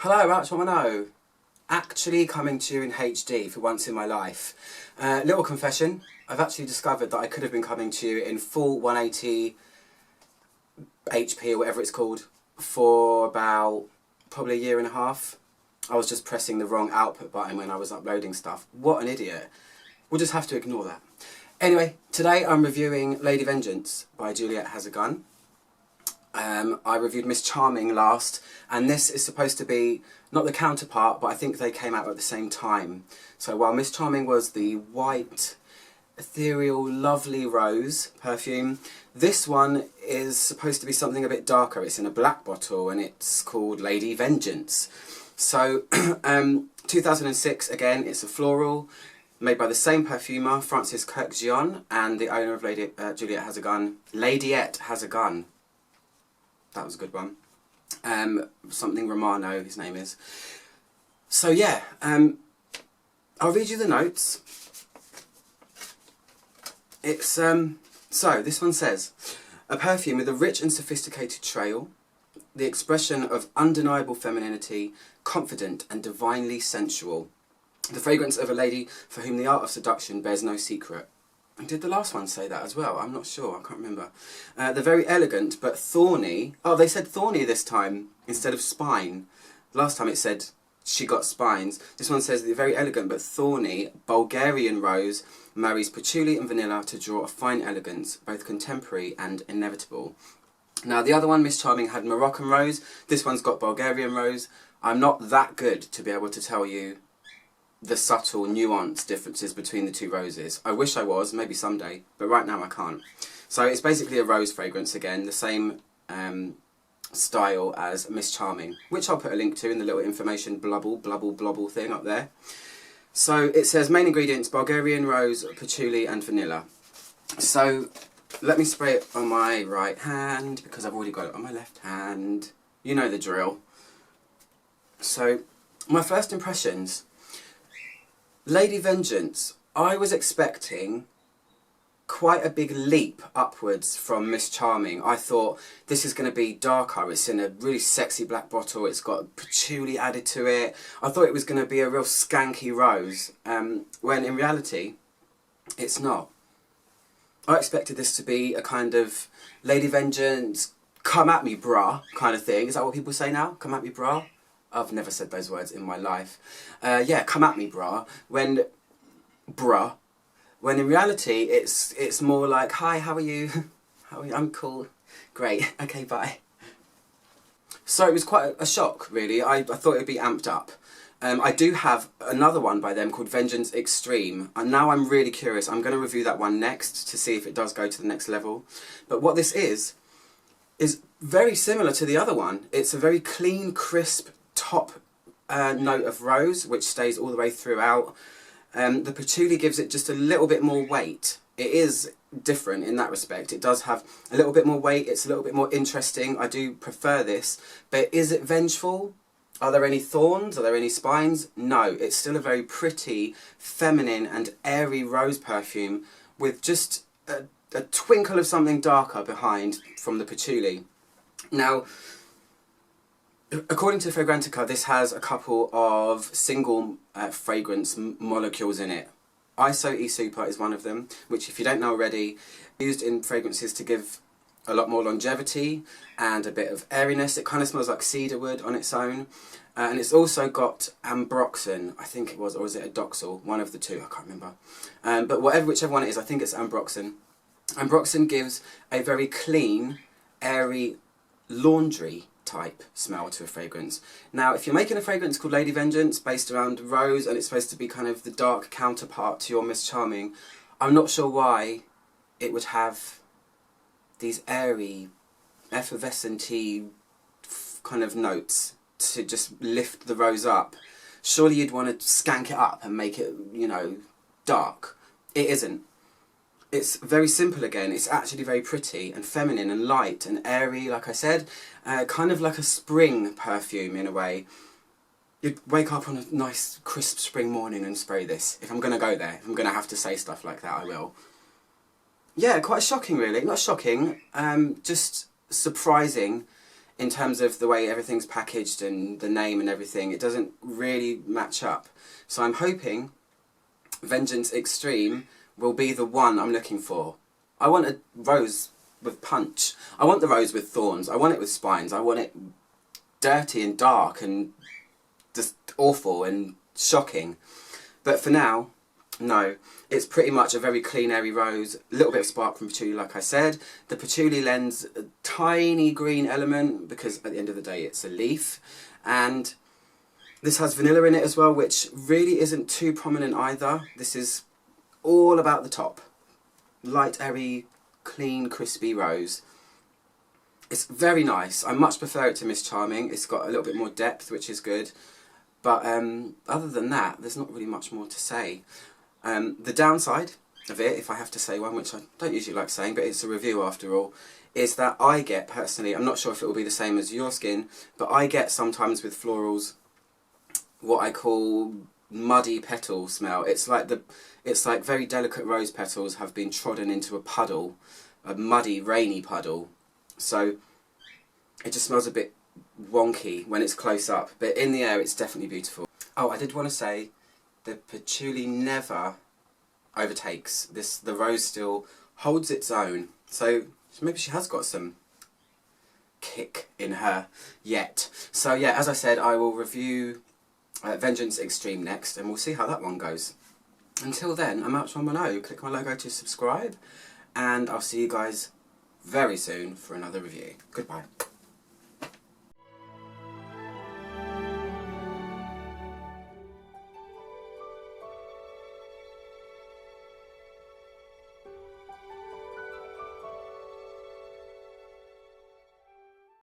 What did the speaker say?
Hello, Arch Know. Actually coming to you in HD for once in my life. Little confession, I've actually discovered that I could have been coming to you in full 180 HP or whatever it's called for about probably a year and a half. I was just pressing the wrong output button when I was uploading stuff. What an idiot. We'll just have to ignore that. Anyway, today I'm reviewing Lady Vengeance by Juliette Has a Gun. I reviewed Miss Charming last, and this is supposed to be not the counterpart, but I think they came out at the same time. So while Miss Charming was the white, ethereal, lovely rose perfume, this one is supposed to be something a bit darker. It's in a black bottle and it's called Lady Vengeance. So 2006, again, it's a floral, made by the same perfumer, Francis Kirkjian, and the owner of Juliette Has a Gun, Ladyette Has a Gun. That was a good one. Something Romano, his name is. So yeah, I'll read you the notes. It's, so this one says, a perfume with a rich and sophisticated trail, the expression of undeniable femininity, confident and divinely sensual. The fragrance of a lady for whom the art of seduction bears no secret. Did the last one say that as well? I'm not sure, I can't remember. The very elegant but thorny... Oh, they said thorny this time instead of spine. Last time it said she got spines. This one says the very elegant but thorny Bulgarian rose marries patchouli and vanilla to draw a fine elegance, both contemporary and inevitable. Now the other one, Miss Charming, had Moroccan rose. This one's got Bulgarian rose. I'm not that good to be able to tell you the subtle nuance differences between the two roses. I wish I was, maybe someday, but right now I can't. So it's basically a rose fragrance again, the same style as Miss Charming, which I'll put a link to in the little information blubble thing up there. So it says main ingredients: Bulgarian rose, patchouli and vanilla. So let me spray it on my right hand because I've already got it on my left hand. You know the drill. So my first impressions. Lady Vengeance, I was expecting quite a big leap upwards from Miss Charming. I thought this is going to be darker, it's in a really sexy black bottle, it's got patchouli added to it. I thought it was going to be a real skanky rose, when in reality, it's not. I expected this to be a kind of Lady Vengeance, come at me brah kind of thing. Is that what people say now? Come at me brah? I've never said those words in my life. Yeah, come at me, brah. When in reality, it's more like, hi, how are you? How are you? I'm cool. Great. Okay, bye. So it was quite a shock, really. I thought it would be amped up. I do have another one by them called Vengeance Extreme, and now I'm really curious. I'm going to review that one next to see if it does go to the next level. But what this is very similar to the other one. It's a very clean, crisp top note of rose, which stays all the way throughout. The patchouli gives it just a little bit more weight. It is different in that respect. It does have a little bit more weight. It's a little bit more interesting. I do prefer this. But is it vengeful? Are there any thorns? Are there any spines? No. It's still a very pretty, feminine and airy rose perfume with just a twinkle of something darker behind from the patchouli. Now, according to Fragrantica, this has a couple of single fragrance molecules in it. Iso-E-Super is one of them, which, if you don't know already, used in fragrances to give a lot more longevity and a bit of airiness. It kind of smells like cedarwood on its own. And it's also got ambroxan, I think it was, or is it a doxal? One of the two, I can't remember. But whichever one it is, I think it's ambroxan. Ambroxan gives a very clean, airy, laundry type smell to a fragrance. Now, if you're making a fragrance called Lady Vengeance based around rose and it's supposed to be kind of the dark counterpart to your Miss Charming, I'm not sure why it would have these airy, effervescent-y kind of notes to just lift the rose up. Surely you'd want to skank it up and make it, you know, dark. It isn't. It's very simple again. It's actually very pretty and feminine and light and airy, like I said. Kind of like a spring perfume in a way. You'd wake up on a nice crisp spring morning and spray this. If I'm going to go there, if I'm going to have to say stuff like that, I will. Yeah, quite shocking really. Not shocking, just surprising in terms of the way everything's packaged and the name and everything, it doesn't really match up. So I'm hoping Vengeance Extreme will be the one I'm looking for. I want a rose with punch. I want the rose with thorns. I want it with spines. I want it dirty and dark and just awful and shocking. But for now, no. It's pretty much a very clean, airy rose. A little bit of spark from patchouli, like I said. The patchouli lends a tiny green element because at the end of the day it's a leaf. And this has vanilla in it as well, which really isn't too prominent either. This is all about the top. Light, airy, clean, crispy rose. It's very nice. I much prefer it to Miss Charming. It's got a little bit more depth, which is good. But other than that, there's not really much more to say. The downside of it, if I have to say one, which I don't usually like saying, but it's a review after all, is that I get, personally, I'm not sure if it will be the same as your skin, but I get sometimes with florals what I call muddy petal smell. It's like very delicate rose petals have been trodden into a puddle, a muddy, rainy puddle. So it just smells a bit wonky when it's close up, but in the air it's definitely beautiful. Oh, I did want to say, the patchouli never overtakes. The rose still holds its own. So maybe she has got some kick in her yet. So yeah, as I said, I will review Vengeance Extreme next, and we'll see how that one goes. Until then, I'm out on my own. Click my logo to subscribe, and I'll see you guys very soon for another review. Goodbye.